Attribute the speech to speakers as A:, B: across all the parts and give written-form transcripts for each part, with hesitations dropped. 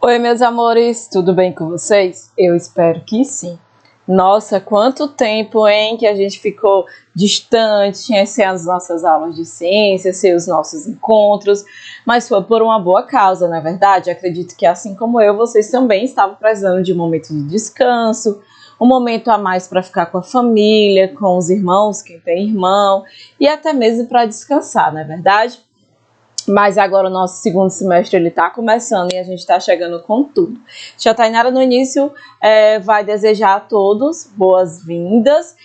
A: Oi, meus amores, tudo bem com vocês? Eu espero que sim. Nossa, quanto tempo, hein, que a gente ficou distante, sem as nossas aulas de ciência, sem os nossos encontros, mas foi por uma boa causa, não é verdade? Acredito que assim como eu, vocês também estavam precisando de um momento de descanso, um momento a mais para ficar com a família, com os irmãos, quem tem irmão, e até mesmo para descansar, não é verdade? Mas agora o nosso segundo semestre ele está começando e a gente está chegando com tudo. Tia Tainara no início vai desejar a todos boas-vindas,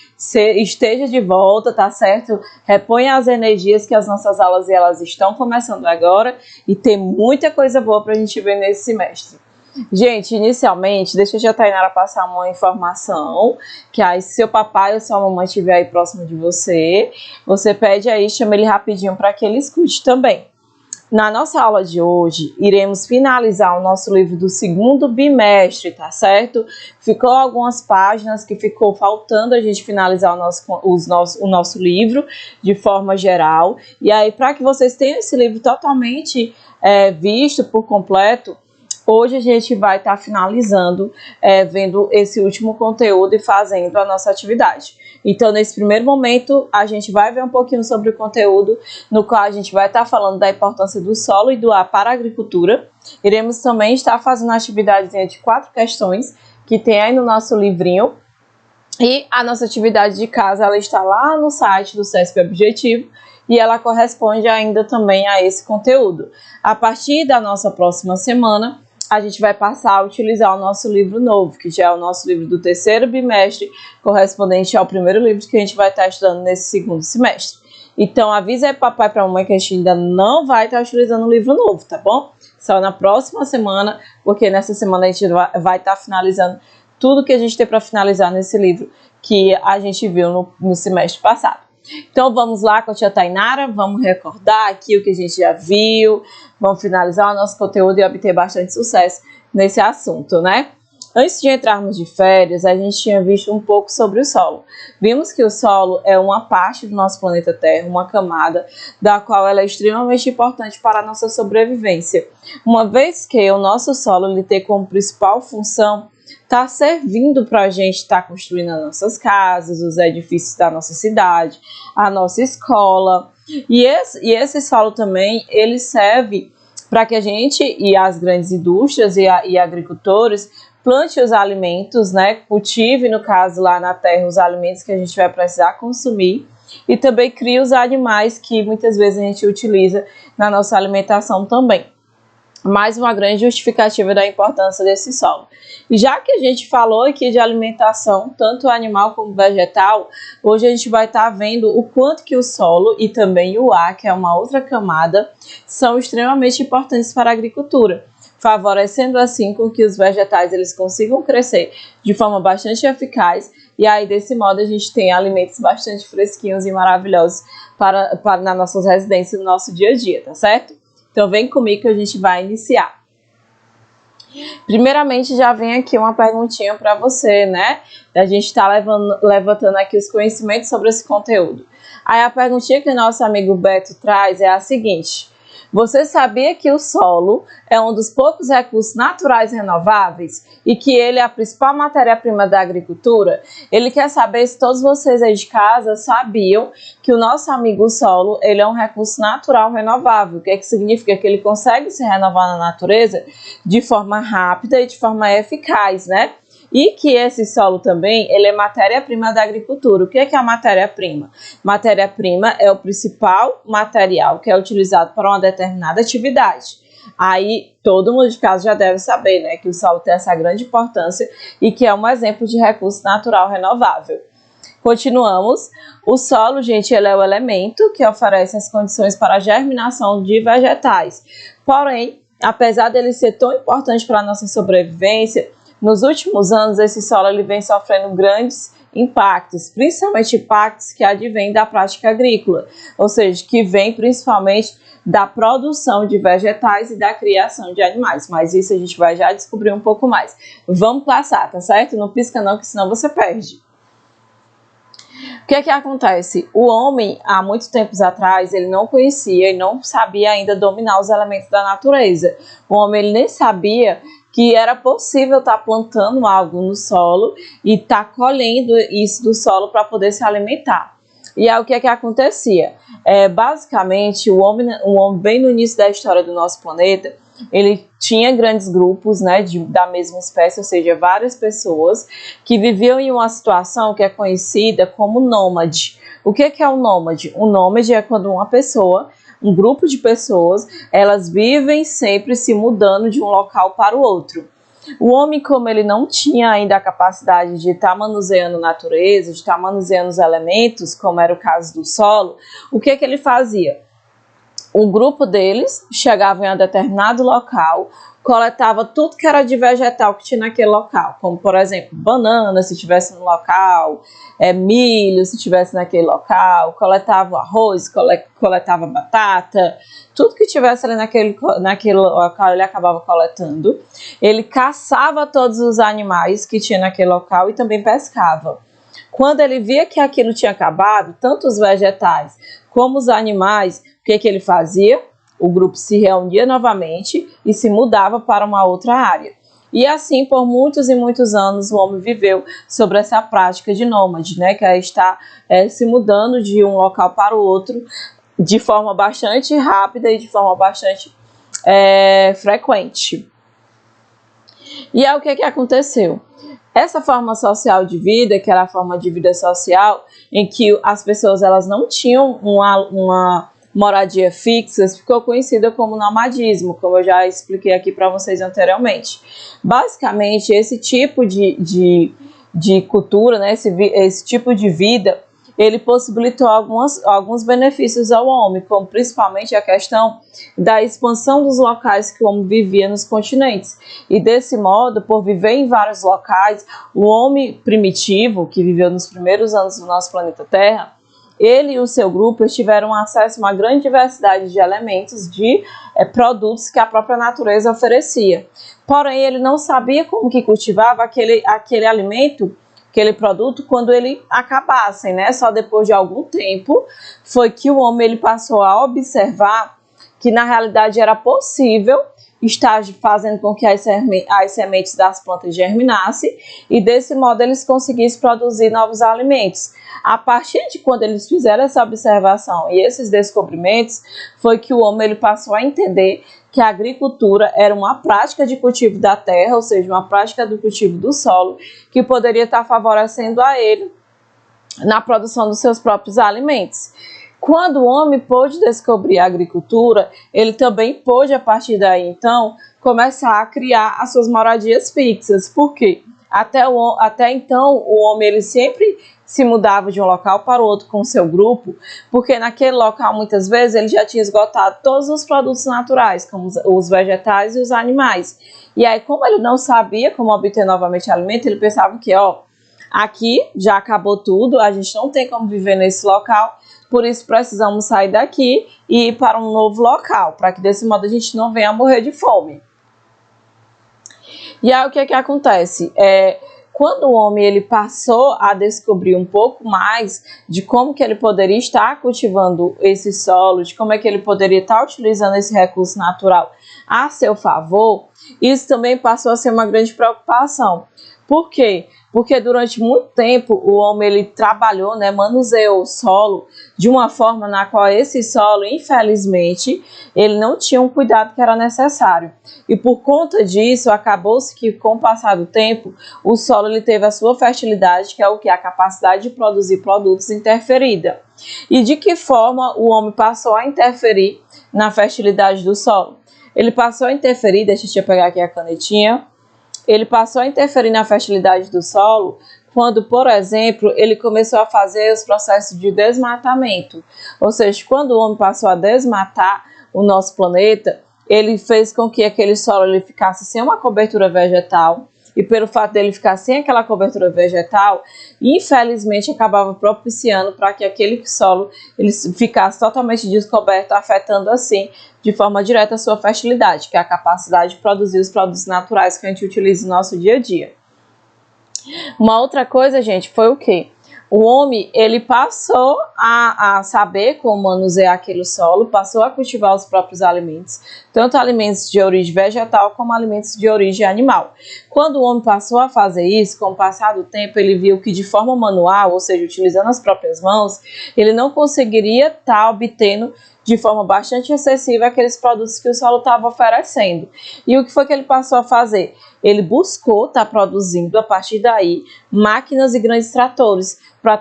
A: esteja de volta, tá certo? Reponha as energias que as nossas aulas elas estão começando agora e tem muita coisa boa para a gente ver nesse semestre. Gente, inicialmente, deixa a Tia Tainara passar uma informação, que aí se seu papai ou sua mamãe estiver aí próximo de você, você pede aí, chama ele rapidinho para que ele escute também. Na nossa aula de hoje, iremos finalizar o nosso livro do segundo bimestre, tá certo? Ficou algumas páginas que ficou faltando a gente finalizar o nosso livro de forma geral. E aí, para que vocês tenham esse livro totalmente visto por completo, hoje a gente vai estar finalizando, vendo esse último conteúdo e fazendo a nossa atividade. Então, nesse primeiro momento, a gente vai ver um pouquinho sobre o conteúdo, no qual a gente vai estar falando da importância do solo e do ar para a agricultura. Iremos também estar fazendo atividades de 4 questões que tem aí no nosso livrinho. E a nossa atividade de casa, ela está lá no site do SESP Objetivo e ela corresponde ainda também a esse conteúdo. A partir da nossa próxima semana, a gente vai passar a utilizar o nosso livro novo, que já é o nosso livro do terceiro bimestre, correspondente ao primeiro livro que a gente vai estar estudando nesse segundo semestre. Então, avisa aí papai e para mamãe que a gente ainda não vai estar utilizando o livro novo, tá bom? Só na próxima semana, porque nessa semana a gente vai estar finalizando tudo que a gente tem para finalizar nesse livro que a gente viu no semestre passado. Então vamos lá com a Tia Tainara, vamos recordar aqui o que a gente já viu, vamos finalizar o nosso conteúdo e obter bastante sucesso nesse assunto, né? Antes de entrarmos de férias, a gente tinha visto um pouco sobre o solo. Vimos que o solo é uma parte do nosso planeta Terra, uma camada, da qual ela é extremamente importante para a nossa sobrevivência. Uma vez que o nosso solo ele tem como principal função está servindo para a gente estar construindo as nossas casas, os edifícios da nossa cidade, a nossa escola. E esse solo também, ele serve para que a gente e as grandes indústrias e agricultores plante os alimentos, né? Cultive, no caso, lá na terra, os alimentos que a gente vai precisar consumir. E também crie os animais que muitas vezes a gente utiliza na nossa alimentação também. Mais uma grande justificativa da importância desse solo. E já que a gente falou aqui de alimentação, tanto animal como vegetal, hoje a gente vai estar vendo o quanto que o solo e também o ar, que é uma outra camada, são extremamente importantes para a agricultura, favorecendo assim com que os vegetais eles consigam crescer de forma bastante eficaz e aí desse modo a gente tem alimentos bastante fresquinhos e maravilhosos para nas nossas residências, no nosso dia a dia, tá certo? Então vem comigo que a gente vai iniciar. Primeiramente já vem aqui uma perguntinha para você, né? A gente está levantando aqui os conhecimentos sobre esse conteúdo. Aí a perguntinha que o nosso amigo Beto traz é a seguinte: você sabia que o solo é um dos poucos recursos naturais renováveis e que ele é a principal matéria-prima da agricultura? Ele quer saber se todos vocês aí de casa sabiam que o nosso amigo solo ele é um recurso natural renovável. O que significa? Que ele consegue se renovar na natureza de forma rápida e de forma eficaz, né? E que esse solo também, ele é matéria-prima da agricultura. O que é a matéria-prima? Matéria-prima é o principal material que é utilizado para uma determinada atividade. Aí, todo mundo de casa já deve saber, né, que o solo tem essa grande importância e que é um exemplo de recurso natural renovável. Continuamos. O solo, gente, ele é o elemento que oferece as condições para a germinação de vegetais. Porém, apesar dele ser tão importante para a nossa sobrevivência, nos últimos anos, esse solo ele vem sofrendo grandes impactos, principalmente impactos que advêm da prática agrícola, ou seja, que vem principalmente da produção de vegetais e da criação de animais, mas isso a gente vai já descobrir um pouco mais. Vamos passar, tá certo? Não pisca não, que senão você perde. O que é que acontece? O homem, há muitos tempos atrás, ele não conhecia e não sabia ainda dominar os elementos da natureza. O homem ele nem sabia que era possível estar plantando algo no solo e estar colhendo isso do solo para poder se alimentar. E aí o que é que acontecia? Basicamente, o homem bem no início da história do nosso planeta, ele tinha grandes grupos, né, da mesma espécie, ou seja, várias pessoas que viviam em uma situação que é conhecida como nômade. O que é o nômade? O nômade é quando uma pessoa, um grupo de pessoas, elas vivem sempre se mudando de um local para o outro. O homem, como ele não tinha ainda a capacidade de estar manuseando a natureza, de estar manuseando os elementos, como era o caso do solo, o que ele fazia? O grupo deles chegava em um determinado local, coletava tudo que era de vegetal que tinha naquele local, como, por exemplo, banana, se tivesse no local, milho, se tivesse naquele local, coletava arroz, coletava batata, tudo que tivesse ali naquele local ele acabava coletando. Ele caçava todos os animais que tinha naquele local e também pescava. Quando ele via que aquilo tinha acabado, tanto os vegetais como os animais, o que ele fazia? O grupo se reunia novamente e se mudava para uma outra área. E assim, por muitos e muitos anos, o homem viveu sobre essa prática de nômade, né, que é estar se mudando de um local para o outro de forma bastante rápida e de forma bastante frequente. E aí o que aconteceu? Essa forma social de vida, que era a forma de vida social, em que as pessoas elas não tinham uma moradia fixa, ficou conhecida como nomadismo, como eu já expliquei aqui para vocês anteriormente. Basicamente, esse tipo de cultura, né, esse tipo de vida, ele possibilitou alguns benefícios ao homem, como principalmente a questão da expansão dos locais que o homem vivia nos continentes. E desse modo, por viver em vários locais, o homem primitivo, que viveu nos primeiros anos do nosso planeta Terra, ele e o seu grupo tiveram acesso a uma grande diversidade de elementos, de produtos que a própria natureza oferecia. Porém, ele não sabia como que cultivava aquele alimento, aquele produto, quando ele acabasse, né? Só depois de algum tempo foi que o homem ele passou a observar que na realidade era possível estar fazendo com que as sementes das plantas germinassem e desse modo eles conseguissem produzir novos alimentos. A partir de quando eles fizeram essa observação e esses descobrimentos, foi que o homem ele passou a entender que a agricultura era uma prática de cultivo da terra, ou seja, uma prática do cultivo do solo, que poderia estar favorecendo a ele na produção dos seus próprios alimentos. Quando o homem pôde descobrir a agricultura, ele também pôde, a partir daí, então, começar a criar as suas moradias fixas. Por quê? Até então, o homem ele sempre se mudava de um local para o outro com o seu grupo, porque naquele local, muitas vezes, ele já tinha esgotado todos os produtos naturais, como os vegetais e os animais. E aí, como ele não sabia como obter novamente alimento, ele pensava que, aqui já acabou tudo, a gente não tem como viver nesse local, por isso precisamos sair daqui e ir para um novo local, para que desse modo a gente não venha a morrer de fome. E aí o que acontece? Quando o homem ele passou a descobrir um pouco mais de como que ele poderia estar cultivando esse solo, de como é que ele poderia estar utilizando esse recurso natural a seu favor, isso também passou a ser uma grande preocupação. Por quê? Porque durante muito tempo o homem ele trabalhou, né, manuseou o solo de uma forma na qual esse solo, infelizmente, ele não tinha um cuidado que era necessário. E por conta disso, acabou-se que com o passar do tempo, o solo ele teve a sua fertilidade, que é o que? A capacidade de produzir produtos interferida. E de que forma o homem passou a interferir na fertilidade do solo? Ele passou a interferir, deixa eu pegar aqui a canetinha, ele passou a interferir na fertilidade do solo quando, por exemplo, ele começou a fazer os processos de desmatamento. Ou seja, quando o homem passou a desmatar o nosso planeta, ele fez com que aquele solo ele ficasse sem uma cobertura vegetal. E pelo fato dele ficar sem aquela cobertura vegetal, infelizmente acabava propiciando para que aquele solo ele ficasse totalmente descoberto, afetando assim de forma direta a sua fertilidade, que é a capacidade de produzir os produtos naturais que a gente utiliza no nosso dia a dia. Uma outra coisa, gente, foi o quê? O homem, ele passou a saber como manusear aquele solo, passou a cultivar os próprios alimentos, tanto alimentos de origem vegetal como alimentos de origem animal. Quando o homem passou a fazer isso, com o passar do tempo, ele viu que de forma manual, ou seja, utilizando as próprias mãos, ele não conseguiria estar obtendo de forma bastante excessiva aqueles produtos que o solo estava oferecendo. E o que foi que ele passou a fazer? Ele buscou estar produzindo, a partir daí, máquinas e grandes tratores para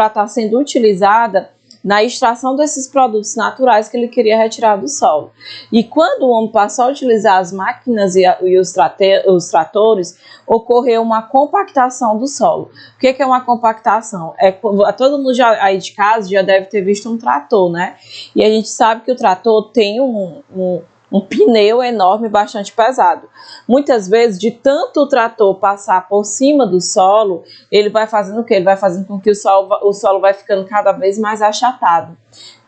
A: estar sendo utilizada na extração desses produtos naturais que ele queria retirar do solo. E quando o homem passou a utilizar as máquinas e os tratores, ocorreu uma compactação do solo. O que é uma compactação? Todo mundo aí de casa já deve ter visto um trator, né? E a gente sabe que o trator tem um pneu enorme, bastante pesado. Muitas vezes, de tanto o trator passar por cima do solo, ele vai fazendo o quê? Ele vai fazendo com que o solo vai ficando cada vez mais achatado.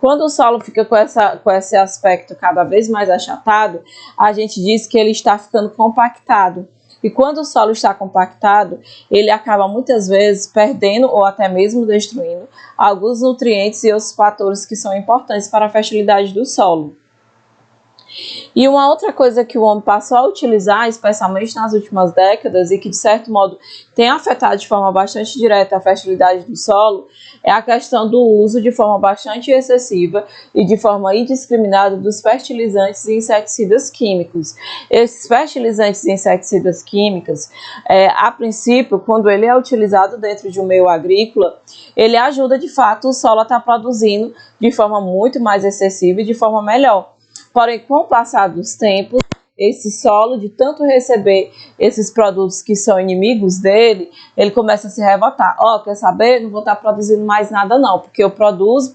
A: Quando o solo fica com esse aspecto cada vez mais achatado, a gente diz que ele está ficando compactado. E quando o solo está compactado, ele acaba muitas vezes perdendo ou até mesmo destruindo alguns nutrientes e outros fatores que são importantes para a fertilidade do solo. E uma outra coisa que o homem passou a utilizar, especialmente nas últimas décadas, e que de certo modo tem afetado de forma bastante direta a fertilidade do solo, é a questão do uso de forma bastante excessiva e de forma indiscriminada dos fertilizantes e inseticidas químicos. Esses fertilizantes e inseticidas químicos, a princípio, quando ele é utilizado dentro de um meio agrícola, ele ajuda de fato o solo a estar produzindo de forma muito mais excessiva e de forma melhor. Porém, com o passar dos tempos, esse solo, de tanto receber esses produtos que são inimigos dele, ele começa a se revoltar. Quer saber? Não vou estar produzindo mais nada não, porque eu produzo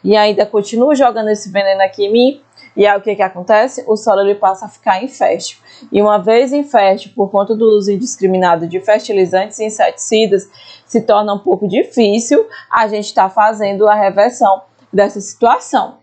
A: e ainda continuo jogando esse veneno aqui em mim. E aí o que acontece? O solo ele passa a ficar infértil. E uma vez infértil, por conta do uso indiscriminado de fertilizantes e inseticidas, se torna um pouco difícil a gente estar fazendo a reversão dessa situação.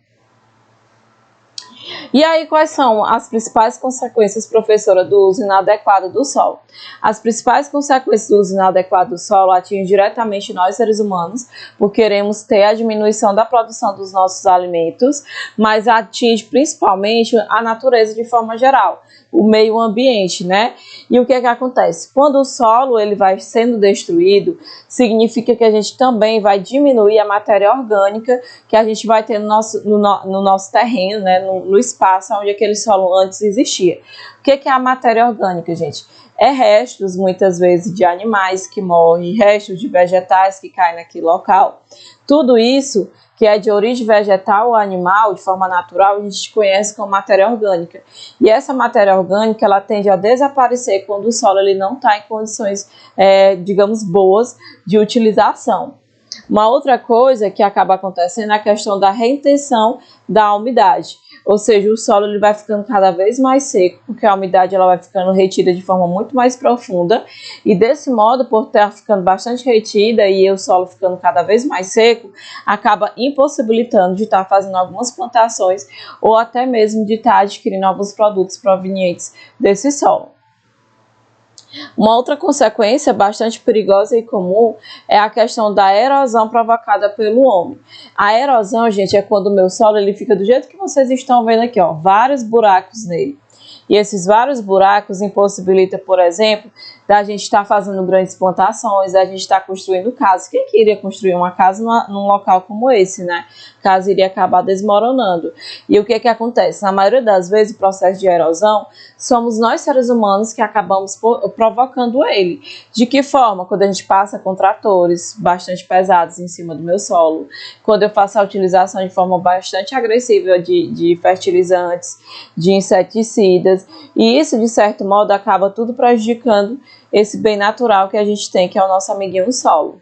A: E aí, quais são as principais consequências, professora, do uso inadequado do solo? As principais consequências do uso inadequado do solo atingem diretamente nós, seres humanos, porque queremos ter a diminuição da produção dos nossos alimentos, mas atinge principalmente a natureza de forma geral, o meio ambiente, né? E o que acontece? Quando o solo ele vai sendo destruído, significa que a gente também vai diminuir a matéria orgânica que a gente vai ter no nosso terreno, né? No espaço onde aquele solo antes existia. O que é a matéria orgânica, gente? É restos, muitas vezes, de animais que morrem, restos de vegetais que caem naquele local. Tudo isso que é de origem vegetal ou animal, de forma natural, a gente conhece como matéria orgânica. E essa matéria orgânica, ela tende a desaparecer quando o solo ele não está em condições, digamos, boas de utilização. Uma outra coisa que acaba acontecendo é a questão da retenção da umidade. Ou seja, o solo ele vai ficando cada vez mais seco, porque a umidade ela vai ficando retida de forma muito mais profunda. E desse modo, por estar ficando bastante retida e o solo ficando cada vez mais seco, acaba impossibilitando de estar fazendo algumas plantações ou até mesmo de estar adquirindo alguns produtos provenientes desse solo. Uma outra consequência bastante perigosa e comum é a questão da erosão provocada pelo homem. A erosão, gente, é quando o meu solo ele fica do jeito que vocês estão vendo aqui, vários buracos nele. E esses vários buracos impossibilitam, por exemplo, da gente estar fazendo grandes plantações, da gente estar construindo casas. Quem que iria construir uma casa num local como esse, né? A casa iria acabar desmoronando. E o que acontece? Na maioria das vezes, o processo de erosão, somos nós, seres humanos, que acabamos provocando ele. De que forma? Quando a gente passa com tratores bastante pesados em cima do meu solo, quando eu faço a utilização de forma bastante agressiva de fertilizantes, de inseticidas, e isso, de certo modo, acaba tudo prejudicando esse bem natural que a gente tem, que é o nosso amiguinho solo.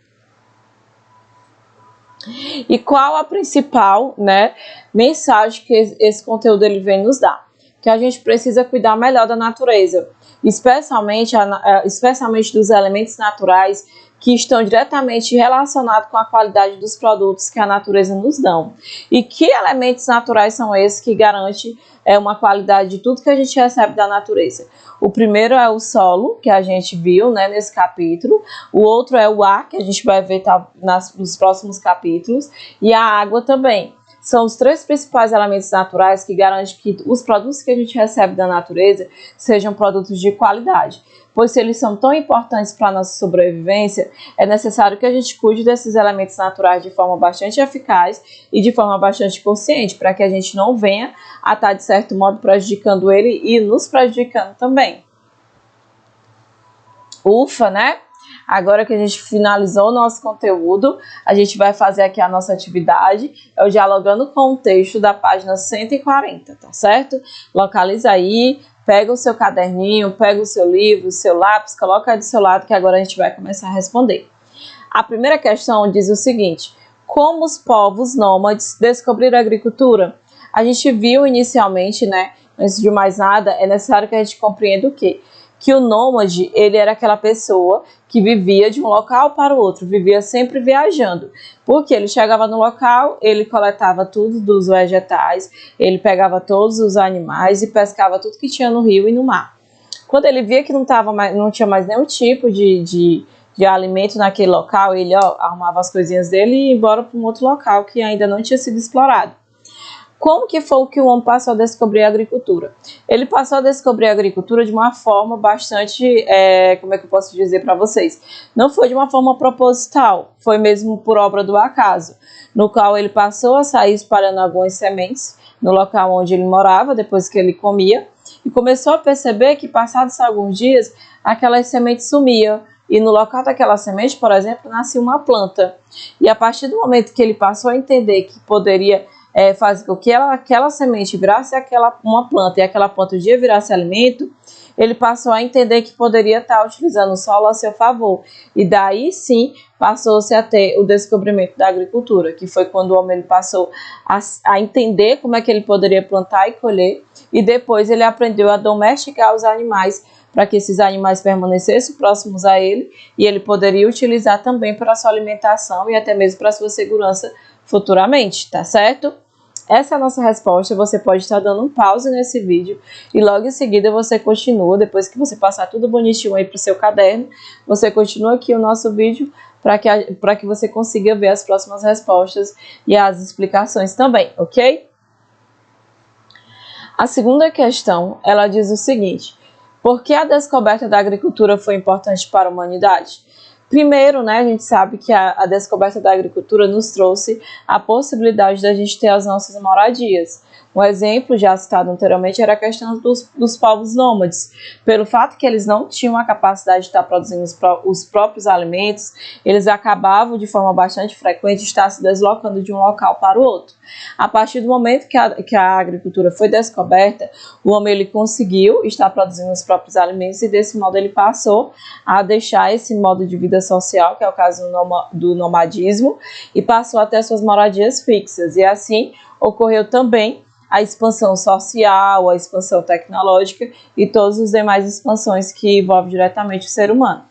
A: E qual a principal, né, mensagem que esse conteúdo ele vem nos dar? Que a gente precisa cuidar melhor da natureza, especialmente dos elementos naturais que estão diretamente relacionados com a qualidade dos produtos que a natureza nos dá. E que elementos naturais são esses que garantem uma qualidade de tudo que a gente recebe da natureza? O primeiro é o solo, que a gente viu, né, nesse capítulo. O outro é o ar, que a gente vai ver nos próximos capítulos. E a água também. São os 3 principais elementos naturais que garantem que os produtos que a gente recebe da natureza sejam produtos de qualidade. Pois se eles são tão importantes para a nossa sobrevivência, é necessário que a gente cuide desses elementos naturais de forma bastante eficaz e de forma bastante consciente, para que a gente não venha a estar, de certo modo, prejudicando ele e nos prejudicando também. Ufa, né? Agora que a gente finalizou o nosso conteúdo, a gente vai fazer aqui a nossa atividade, é o Dialogando com o Texto da página 140, tá certo? Localiza aí, pega o seu caderninho, pega o seu livro, o seu lápis, coloca aí do seu lado que agora a gente vai começar a responder. A primeira questão diz o seguinte: como os povos nômades descobriram a agricultura? A gente viu inicialmente, né, antes de mais nada, é necessário que a gente compreenda o quê? Que o nômade, ele era aquela pessoa que vivia de um local para o outro, vivia sempre viajando, porque ele chegava no local, ele coletava tudo dos vegetais, ele pegava todos os animais e pescava tudo que tinha no rio e no mar. Quando ele via que não tinha mais nenhum tipo de alimento naquele local, ele arrumava as coisinhas dele e ia embora para um outro local que ainda não tinha sido explorado. Como que foi que o homem passou a descobrir a agricultura? Ele passou a descobrir a agricultura de uma forma bastante, como é que eu posso dizer para vocês? Não foi de uma forma proposital, foi mesmo por obra do acaso, no qual ele passou a sair espalhando algumas sementes no local onde ele morava, depois que ele comia, e começou a perceber que, passados alguns dias, aquelas sementes sumiam, e no local daquela semente, por exemplo, nascia uma planta. E a partir do momento que ele passou a entender que poderia fazer com que aquela semente virasse uma planta e aquela planta um dia virasse alimento, ele passou a entender que poderia estar utilizando o solo a seu favor. E daí sim passou-se a ter o descobrimento da agricultura, que foi quando o homem passou a entender como é que ele poderia plantar e colher, e depois ele aprendeu a domesticar os animais para que esses animais permanecessem próximos a ele e ele poderia utilizar também para a sua alimentação e até mesmo para a sua segurança futuramente, tá certo? Essa é a nossa resposta. Você pode estar dando um pause nesse vídeo e logo em seguida você continua, depois que você passar tudo bonitinho aí para o seu caderno, você continua aqui o nosso vídeo para que você consiga ver as próximas respostas e as explicações também, ok? A segunda questão, ela diz o seguinte: por que a descoberta da agricultura foi importante para a humanidade? Primeiro, né, a gente sabe que a descoberta da agricultura nos trouxe a possibilidade da gente ter as nossas moradias. Um exemplo, já citado anteriormente, era a questão dos povos nômades. Pelo fato que eles não tinham a capacidade de estar produzindo os próprios alimentos, eles acabavam de forma bastante frequente estar se deslocando de um local para o outro. A partir do momento que a agricultura foi descoberta, o homem ele conseguiu estar produzindo os próprios alimentos e desse modo ele passou a deixar esse modo de vida social, que é o caso do nomadismo, e passou a ter suas moradias fixas. E assim ocorreu também a expansão social, a expansão tecnológica e todas as demais expansões que envolvem diretamente o ser humano.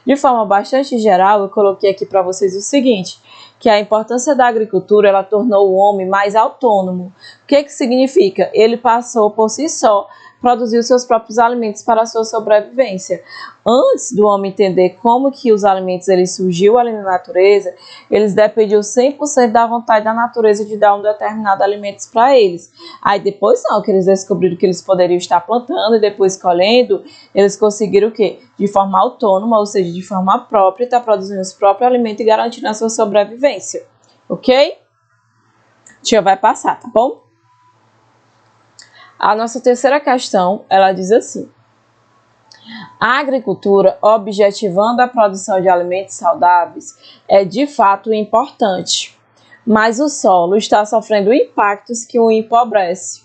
A: De forma bastante geral, eu coloquei aqui para vocês o seguinte, que a importância da agricultura, ela tornou o homem mais autônomo. O que significa? Ele passou por si só produzir os seus próprios alimentos para a sua sobrevivência. Antes do homem entender como que os alimentos eles surgiu ali na natureza, eles dependiam 100% da vontade da natureza de dar um determinado alimento para eles. Aí depois não, que eles descobriram que eles poderiam estar plantando e depois colhendo, eles conseguiram o quê? De forma autônoma, ou seja, de forma própria, estar produzindo os próprios alimentos e garantindo a sua sobrevivência. Ok? Tia vai passar, tá bom? A nossa terceira questão, ela diz assim: a agricultura, objetivando a produção de alimentos saudáveis, é de fato importante, mas o solo está sofrendo impactos que o empobrece.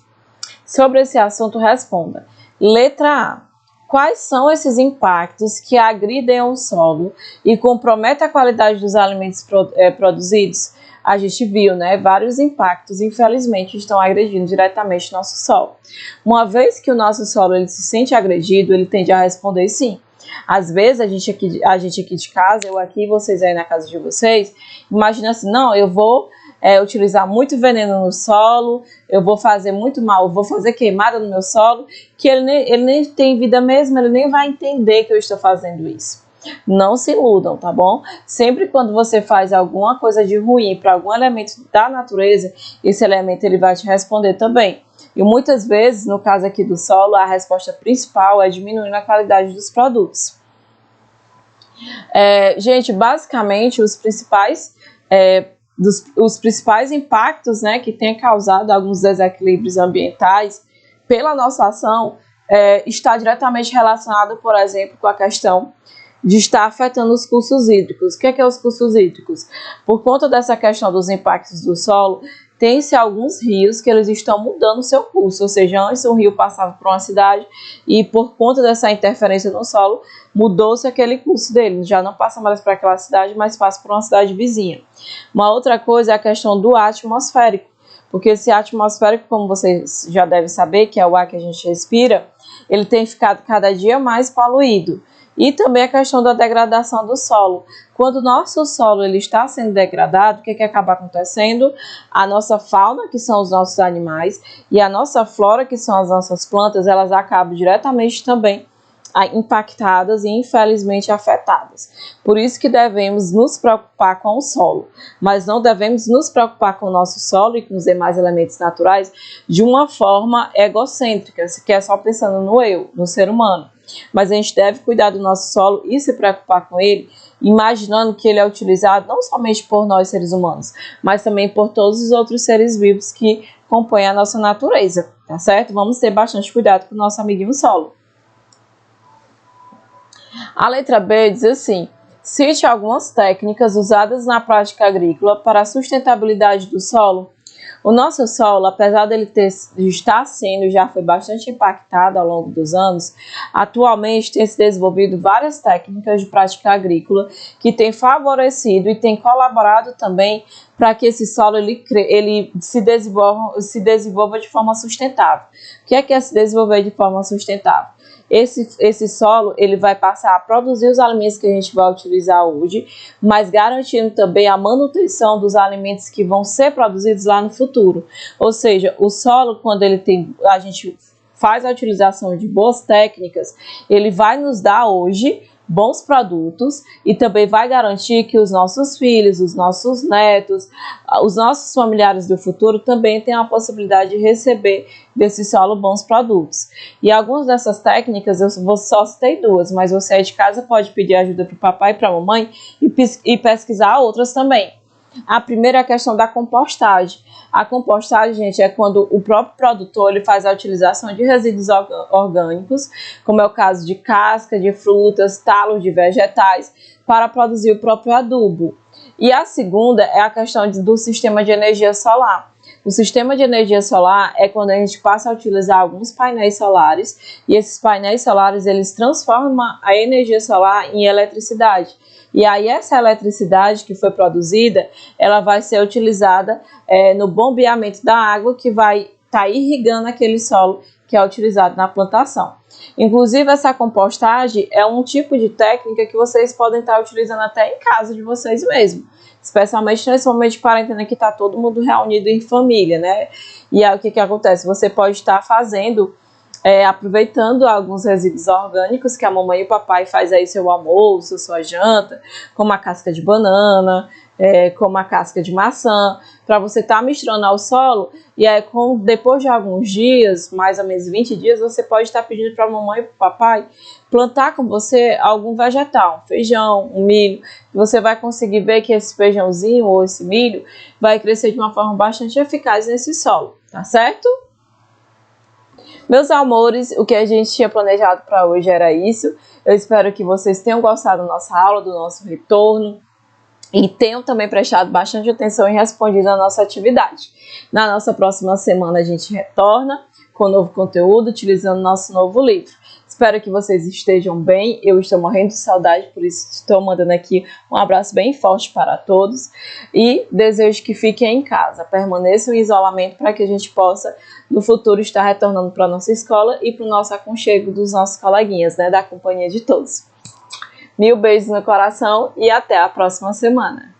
A: Sobre esse assunto, responda. Letra A. Quais são esses impactos que agridem o solo e comprometem a qualidade dos alimentos produzidos? A gente viu, né, vários impactos, infelizmente, estão agredindo diretamente o nosso solo. Uma vez que o nosso solo ele se sente agredido, ele tende a responder sim. Às vezes a gente aqui de casa, eu aqui, vocês aí na casa de vocês, imagina assim, não, eu vou utilizar muito veneno no solo, eu vou fazer muito mal, eu vou fazer queimada no meu solo, que ele nem tem vida mesmo, ele nem vai entender que eu estou fazendo isso. Não se iludam, tá bom? Sempre quando você faz alguma coisa de ruim para algum elemento da natureza, esse elemento ele vai te responder também. E muitas vezes, no caso aqui do solo, a resposta principal é diminuir a qualidade dos produtos. Gente, basicamente os principais impactos, né, que tem causado alguns desequilíbrios ambientais pela nossa ação está diretamente relacionado, por exemplo, com a questão de estar afetando os cursos hídricos. O que é os cursos hídricos? Por conta dessa questão dos impactos do solo, tem-se alguns rios que eles estão mudando o seu curso, ou seja, antes um rio passava por uma cidade e por conta dessa interferência no solo, mudou-se aquele curso dele, já não passa mais para aquela cidade, mas passa por uma cidade vizinha. Uma outra coisa é a questão do ar atmosférico, porque esse ar atmosférico, como vocês já devem saber, que é o ar que a gente respira, ele tem ficado cada dia mais poluído. E também a questão da degradação do solo. Quando o nosso solo ele está sendo degradado, o que acaba acontecendo? A nossa fauna, que são os nossos animais, e a nossa flora, que são as nossas plantas, elas acabam diretamente também impactadas e infelizmente afetadas. Por isso que devemos nos preocupar com o solo, mas não devemos nos preocupar com o nosso solo e com os demais elementos naturais de uma forma egocêntrica, que é só pensando no eu, no ser humano. Mas a gente deve cuidar do nosso solo e se preocupar com ele, imaginando que ele é utilizado não somente por nós seres humanos, mas também por todos os outros seres vivos que compõem a nossa natureza, tá certo? Vamos ter bastante cuidado com o nosso amiguinho solo. A letra B diz assim: cite algumas técnicas usadas na prática agrícola para a sustentabilidade do solo. O nosso solo, apesar dele estar sendo, já foi bastante impactado ao longo dos anos, atualmente tem se desenvolvido várias técnicas de prática agrícola que têm favorecido e têm colaborado também para que esse solo ele se desenvolva de forma sustentável. O que é se desenvolver de forma sustentável? Esse solo ele vai passar a produzir os alimentos que a gente vai utilizar hoje, mas garantindo também a manutenção dos alimentos que vão ser produzidos lá no futuro. Ou seja, o solo, quando a gente faz a utilização de boas técnicas, ele vai nos dar hoje bons produtos e também vai garantir que os nossos filhos, os nossos netos, os nossos familiares do futuro também tenham a possibilidade de receber desse solo bons produtos. E algumas dessas técnicas, eu só citei duas, mas você aí de casa pode pedir ajuda para o papai e para a mamãe e pesquisar outras também. A primeira é a questão da compostagem. A compostagem, gente, é quando o próprio produtor ele faz a utilização de resíduos orgânicos, como é o caso de casca de frutas, talos de vegetais, para produzir o próprio adubo. E a segunda é a questão do sistema de energia solar. O sistema de energia solar é quando a gente passa a utilizar alguns painéis solares, e esses painéis solares eles transformam a energia solar em eletricidade. E aí essa eletricidade que foi produzida, ela vai ser utilizada no bombeamento da água que vai estar irrigando aquele solo que é utilizado na plantação. Inclusive essa compostagem é um tipo de técnica que vocês podem estar utilizando até em casa de vocês mesmos. Especialmente nesse momento de quarentena que está todo mundo reunido em família, né? E aí o que acontece? Você pode estar fazendo aproveitando alguns resíduos orgânicos que a mamãe e o papai faz aí seu almoço, sua janta, como a casca de banana, como a casca de maçã, para você estar misturando ao solo, e aí depois de alguns dias, mais ou menos 20 dias, você pode estar pedindo para a mamãe e para o papai plantar com você algum vegetal, um feijão, um milho, você vai conseguir ver que esse feijãozinho ou esse milho vai crescer de uma forma bastante eficaz nesse solo, tá certo? Meus amores, o que a gente tinha planejado para hoje era isso. Eu espero que vocês tenham gostado da nossa aula, do nosso retorno e tenham também prestado bastante atenção e respondido a nossa atividade. Na nossa próxima semana a gente retorna com novo conteúdo, utilizando nosso novo livro. Espero que vocês estejam bem, eu estou morrendo de saudade, por isso estou mandando aqui um abraço bem forte para todos e desejo que fiquem em casa, permaneçam em isolamento para que a gente possa no futuro estar retornando para a nossa escola e para o nosso aconchego dos nossos coleguinhas, né, da companhia de todos. Mil beijos no coração e até a próxima semana.